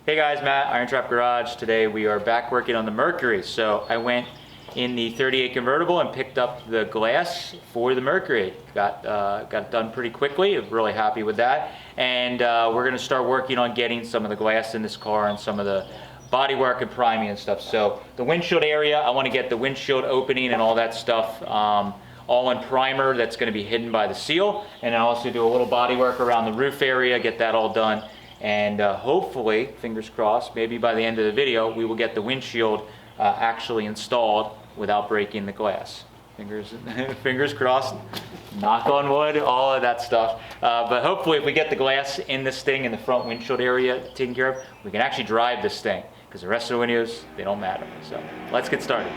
Hey guys, Matt, IronTrap Garage. Today we are back working on the Mercury. So I went in the 38 convertible and picked up the glass for the Mercury. Got done pretty quickly. I'm really happy with that. And we're gonna start working on getting some of the glass in this car and some of the bodywork and priming and stuff. So the windshield area, I want to get the windshield opening and all that stuff all in primer. That's going to be hidden by the seal. And I also do a little bodywork around the roof area, get that all done. And hopefully, fingers crossed, maybe by the end of the video, we will get the windshield actually installed without breaking the glass. Fingers crossed, knock on wood, all of that stuff. But hopefully if we get the glass in this thing in the front windshield area taken care of, we can actually drive this thing, because the rest of the windows, they don't matter. So let's get started.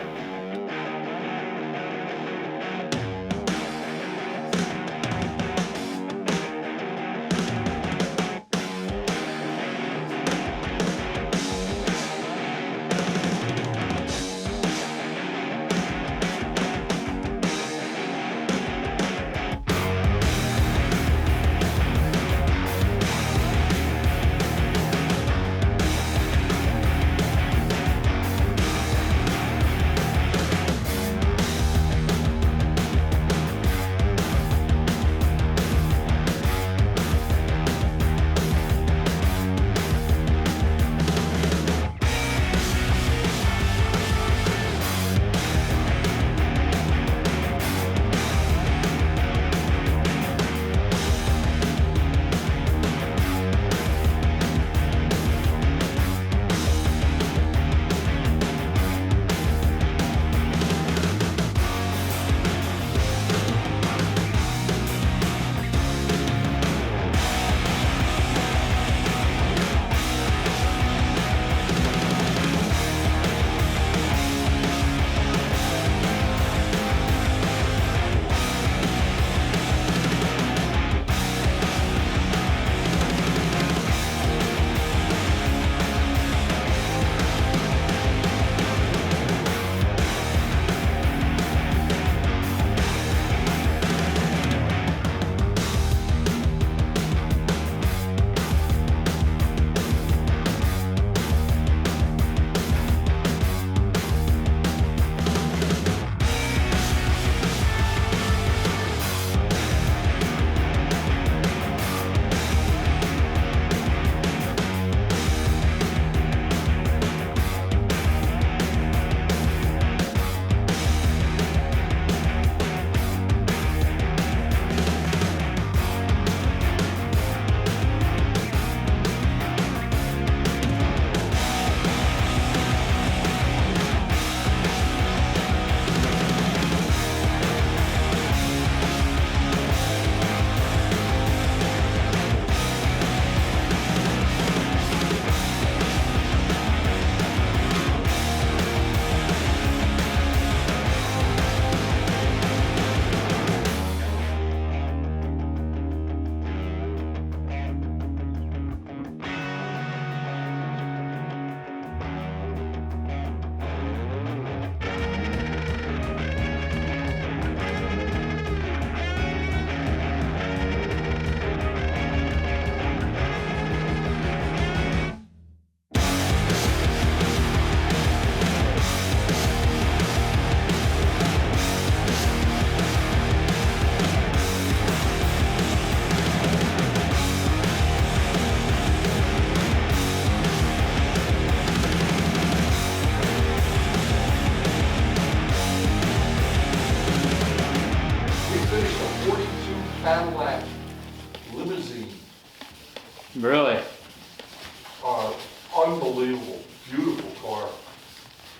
Cadillac limousine. Really? Unbelievable, beautiful car.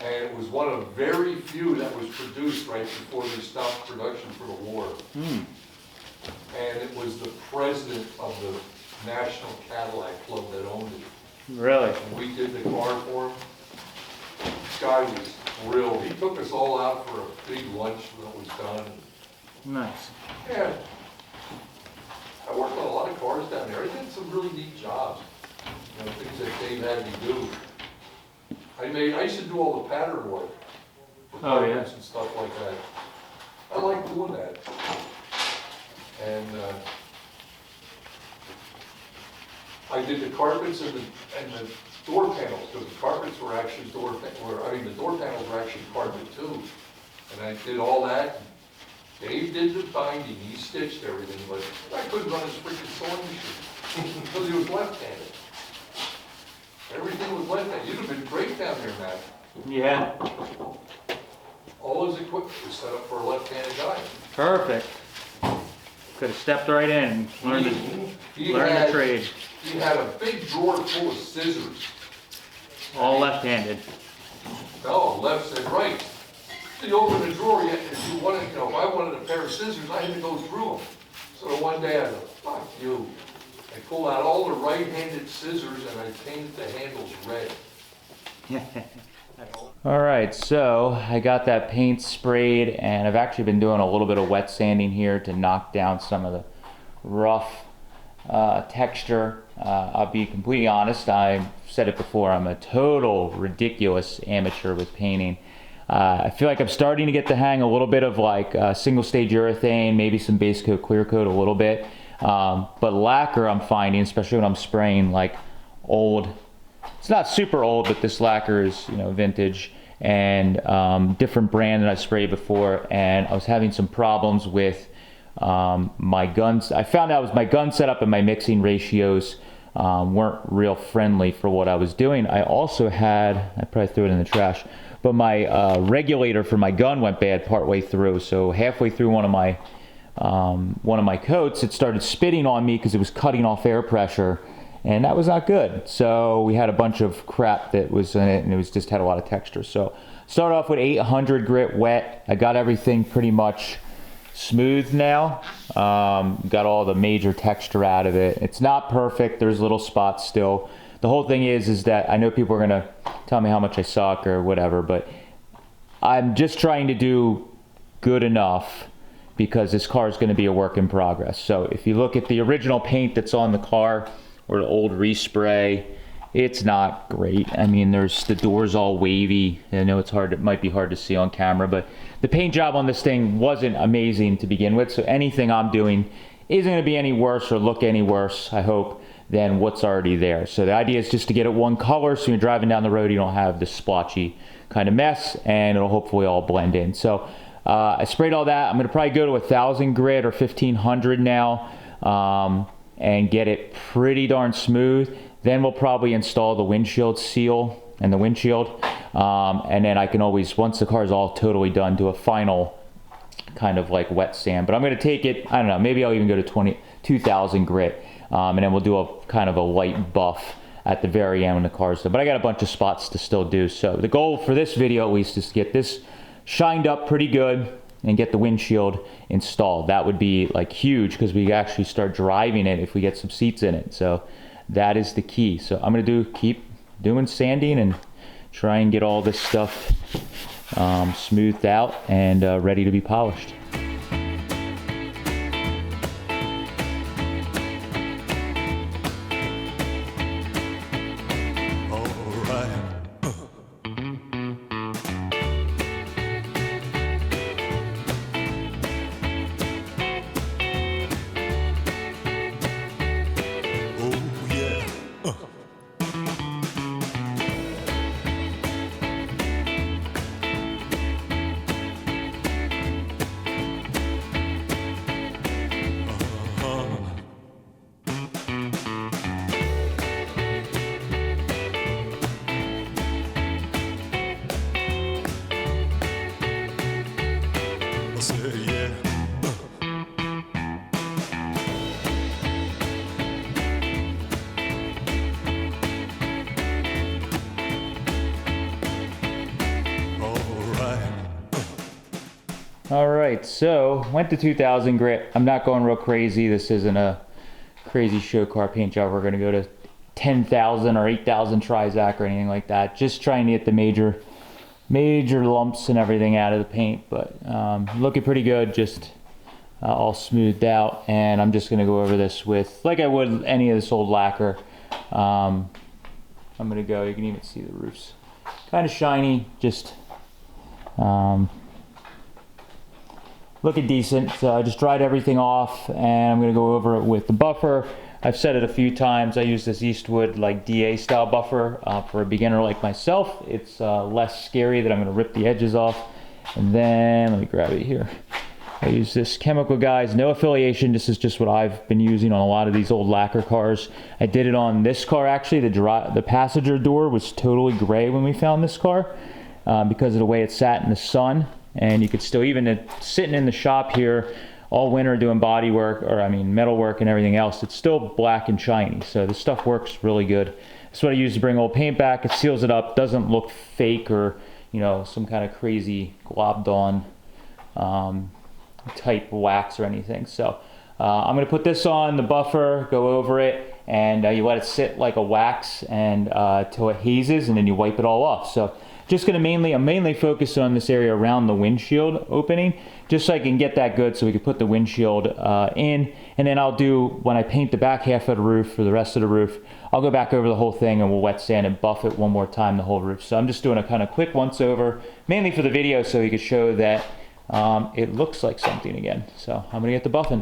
And it was one of very few that was produced right before they stopped production for the war. And it was the president of the National Cadillac Club that owned it. Really? And we did the car for him. This guy was thrilled. He took us all out for a big lunch when it was done. Nice. Yeah. I worked on a lot of cars down there. I did some really neat jobs. You know, things that Dave had me do. I used to do all the pattern work for carpets and stuff like that. I like doing that. And I did the carpets and the door panels, because the carpets were actually the door panels were actually carpet too. And I did all that. Dave did the binding, he stitched everything, but I couldn't run his freaking sewing machine because he was left-handed. Everything was left-handed. You'd have been great down there, Matt. Yeah. All his equipment was set up for a left-handed guy. Perfect. Could have stepped right in and learned the trade. He had a big drawer full of scissors. All left-handed. No, left and right. So you open the drawer, if you wanted, if I wanted a pair of scissors, I had to go through them. So one day I go, fuck you. I pulled out all the right-handed scissors and I painted the handles red. All right, so I got that paint sprayed, and I've actually been doing a little bit of wet sanding here to knock down some of the rough texture. I'll be completely honest, I've said it before, I'm a total ridiculous amateur with painting. I feel like I'm starting to get the hang a little bit of like single stage urethane, maybe some base coat, clear coat a little bit. But lacquer I'm finding, especially when I'm spraying like old, it's not super old, but this lacquer is, vintage and different brand that I sprayed before, and I was having some problems with my guns. I found out it was my gun setup and my mixing ratios weren't real friendly for what I was doing. I also had, I probably threw it in the trash, but my regulator for my gun went bad partway through. So halfway through one of my coats, it started spitting on me because it was cutting off air pressure, and that was not good. So we had a bunch of crap that was in it, and it was just had a lot of texture. So started off with 800 grit wet. I got everything pretty much smooth now. Got all the major texture out of it. It's not perfect. There's little spots still. The whole thing is that I know people are gonna tell me how much I suck or whatever, but I'm just trying to do good enough because this car is going to be a work in progress. So if you look at the original paint that's on the car or the old respray, it's not great. I mean, the door's all wavy. I know it's hard, it might be hard to see on camera, but the paint job on this thing wasn't amazing to begin with. So anything I'm doing isn't going to be any worse or look any worse, I hope, than what's already there. So the idea is just to get it one color, so you're driving down the road, you don't have this splotchy kind of mess, and it'll hopefully all blend in. So I sprayed all that. I'm going to probably go to 1,000 grit or 1,500 now and get it pretty darn smooth. Then we'll probably install the windshield seal and the windshield, and then I can always, once the car is all totally done, do a final kind of like wet sand. But I'm going to take it, I don't know, maybe I'll even go to 2,000 grit. And then we'll do a kind of a light buff at the very end when the car's done. But I got a bunch of spots to still do. So the goal for this video at least is to get this shined up pretty good and get the windshield installed. That would be like huge because we actually start driving it if we get some seats in it. So that is the key. So I'm going to keep doing sanding and try and get all this stuff smoothed out and ready to be polished. All right, so went to 2,000 grit. I'm not going real crazy. This isn't a crazy show car paint job. We're gonna go to 10,000 or 8,000 Trizac or anything like that. Just trying to get the major lumps and everything out of the paint, but looking pretty good, just all smoothed out. And I'm just gonna go over this with, like I would any of this old lacquer. I'm gonna go, you can even see the roofs. Kind of shiny, just looking decent. So I just dried everything off, and I'm going to go over it with the buffer. I've said it a few times, I use this Eastwood like DA style buffer for a beginner like myself. It's less scary that I'm going to rip the edges off. And then, let me grab it here. I use this Chemical Guys, no affiliation. This is just what I've been using on a lot of these old Lacquer cars. I did it on this car actually. The passenger door was totally gray when we found this car because of the way it sat in the sun. And you could still, even sitting in the shop here all winter doing body work, or I mean metal work and everything else, it's still black and shiny. So this stuff works really good. That's what I use to bring old paint back. It seals it up, doesn't look fake or, you know, some kind of crazy globbed on type wax or anything. So I'm going to put this on the buffer, go over it, and you let it sit like a wax and till it hazes, and then you wipe it all off. So just going to I'm mainly focused on this area around the windshield opening, just so I can get that good so we can put the windshield in. And then I'll do, when I paint the back half of the roof or the rest of the roof, I'll go back over the whole thing and we'll wet sand and buff it one more time, the whole roof. So I'm just doing a kind of quick once over, mainly for the video so we could show that it looks like something again. So I'm going to get the buffing.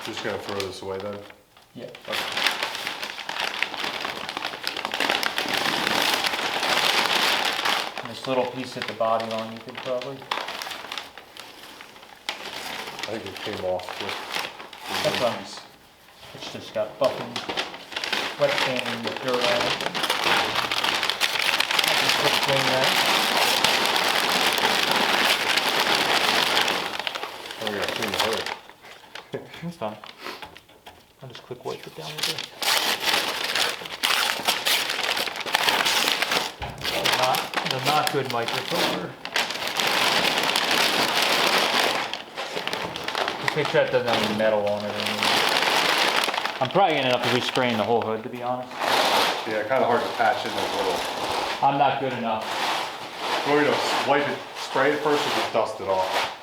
Just gonna throw this away then? Yeah. Okay. this little piece at the body line, you could probably. I think it came off with the That's fine. piece. It's just got buffing, wet sanding, the dirt on it. I can quick clean that. Oh, we got to clean the hood. It's fine. I'll just quick wipe it down with it. The not good microfiber. Just make sure that doesn't have any metal on it or anything. I'm probably gonna end up respraying the whole hood, to be honest. Yeah, kind of hard to patch in those little. I'm not good enough. You want me to wipe it, spray it first, or just dust it off?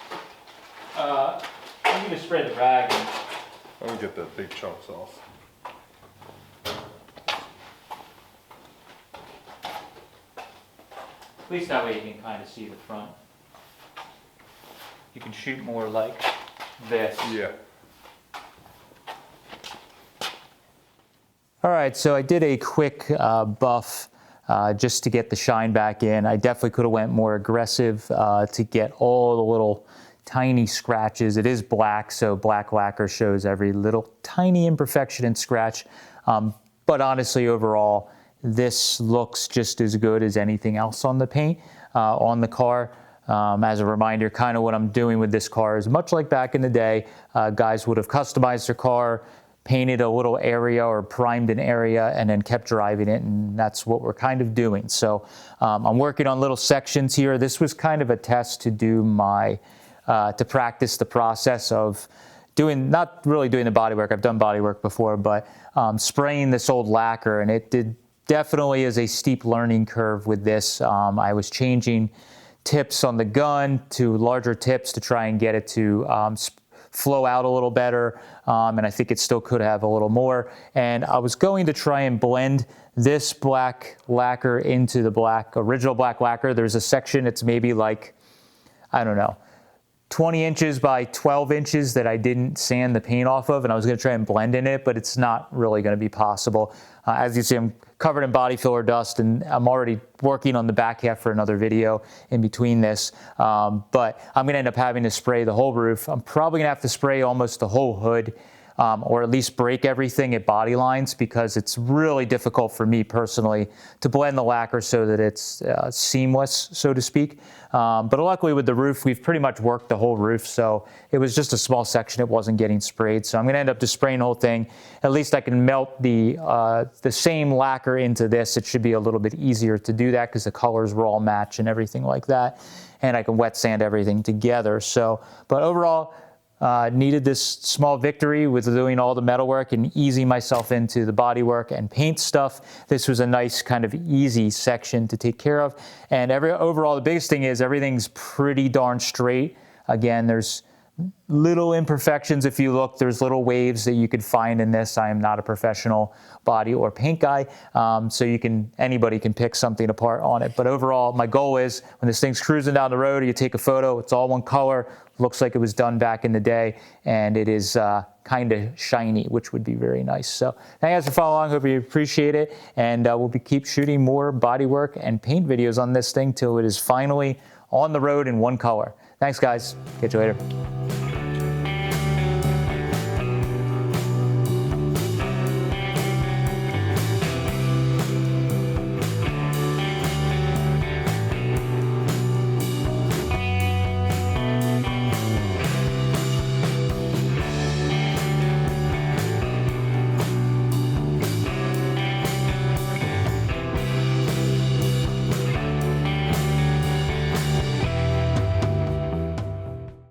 I'm gonna spray the rag. And Let me get the big chunks off. at least that way you can kind of see the front. You can shoot more like this. Yeah. All right, so I did a quick buff just to get the shine back in. I definitely could have went more aggressive to get all the little tiny scratches. It is black, so black lacquer shows every little tiny imperfection and scratch. But honestly, overall, this looks just as good as anything else on the paint, on the car. As a reminder, kind of what I'm doing with this car is much like back in the day, guys would have customized their car, painted a little area or primed an area, and then kept driving it, and that's what we're kind of doing. So I'm working on little sections here. This was kind of a test to do to practice the process of not really doing the body work. I've done body work before, but spraying this old lacquer, and it definitely is a steep learning curve with this. I was changing tips on the gun to larger tips to try and get it to flow out a little better, and I think it still could have a little more. And I was going to try and blend this black lacquer into the original black lacquer. There's a section, it's maybe like, I don't know, 20 inches by 12 inches that I didn't sand the paint off of, and I was going to try and blend in it, but it's not really going to be possible. As you see, I'm covered in body filler dust, and I'm already working on the back half for another video in between this. But I'm going to end up having to spray the whole roof. I'm probably going to have to spray almost the whole hood, or at least break everything at body lines, because it's really difficult for me personally to blend the lacquer so that it's seamless, so to speak. But luckily with the roof, we've pretty much worked the whole roof, so it was just a small section. It wasn't getting sprayed, so I'm going to end up just spraying the whole thing. At least I can melt the same lacquer into this. It should be a little bit easier to do that because the colors will all match and everything like that, and I can wet sand everything together. So, but overall, needed this small victory with doing all the metal work and easing myself into the body work and paint stuff. This was a nice kind of easy section to take care of. And overall, the biggest thing is everything's pretty darn straight. Again, there's little imperfections. If you look, there's little waves that you could find in this. I am not a professional body or paint guy, so anybody can pick something apart on it. But overall, my goal is when this thing's cruising down the road, you take a photo, it's all one color, looks like it was done back in the day, and it is kind of shiny, which would be very nice. So thank you guys for following along. Hope you appreciate it, and we'll keep shooting more body work and paint videos on this thing till it is finally on the road in one color. Thanks, guys. Catch you later.